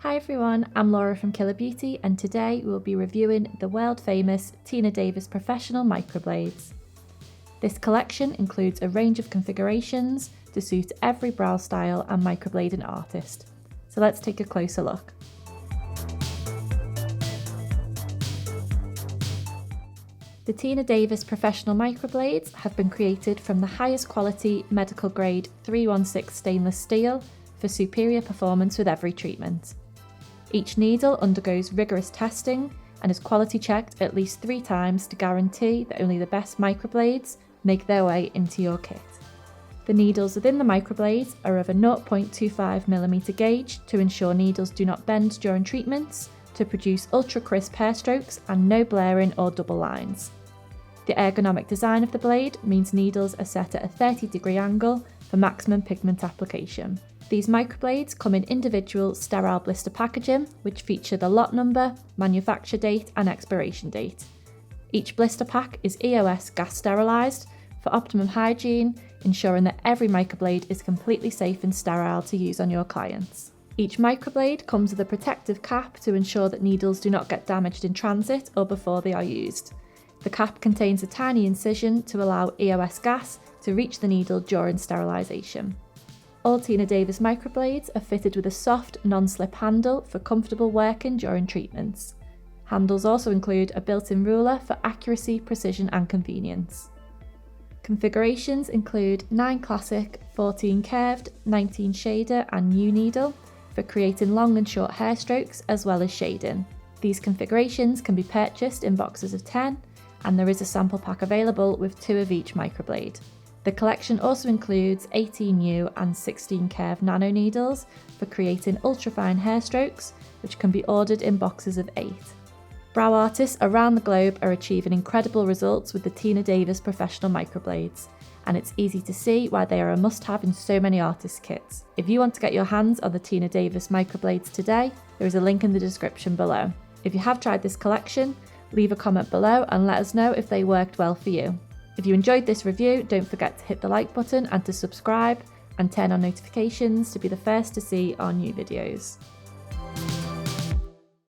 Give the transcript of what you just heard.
Hi everyone, I'm Laura from Killer Beauty and today we'll be reviewing the world famous Tina Davies Professional Microblades. This collection includes a range of configurations to suit every brow style and microblading artist. So let's take a closer look. The Tina Davies Professional Microblades have been created from the highest quality medical grade 316 stainless steel for superior performance with every treatment. Each needle undergoes rigorous testing and is quality checked at least 3 times to guarantee that only the best microblades make their way into your kit. The needles within the microblades are of a 0.25mm gauge to ensure needles do not bend during treatments, to produce ultra crisp hair strokes and no blaring or double lines. The ergonomic design of the blade means needles are set at a 30-degree angle for maximum pigment application. These microblades come in individual sterile blister packaging, which feature the lot number, manufacture date and expiration date. Each blister pack is EOS gas sterilised for optimum hygiene, ensuring that every microblade is completely safe and sterile to use on your clients. Each microblade comes with a protective cap to ensure that needles do not get damaged in transit or before they are used. The cap contains a tiny incision to allow EOS gas to reach the needle during sterilisation. All Tina Davies microblades are fitted with a soft, non-slip handle for comfortable working during treatments. Handles also include a built-in ruler for accuracy, precision and convenience. Configurations include 9 classic, 14 curved, 19 shader and new needle for creating long and short hair strokes as well as shading. These configurations can be purchased in boxes of 10 and there is a sample pack available with 2 of each microblade. The collection also includes 18U and 16 curved nano needles for creating ultrafine hair strokes, which can be ordered in boxes of 8. Brow artists around the globe are achieving incredible results with the Tina Davies Professional Microblades, and it's easy to see why they are a must-have in so many artist kits. If you want to get your hands on the Tina Davies Microblades today, there is a link in the description below. If you have tried this collection, leave a comment below and let us know if they worked well for you. If you enjoyed this review, don't forget to hit the like button and to subscribe and turn on notifications to be the first to see our new videos.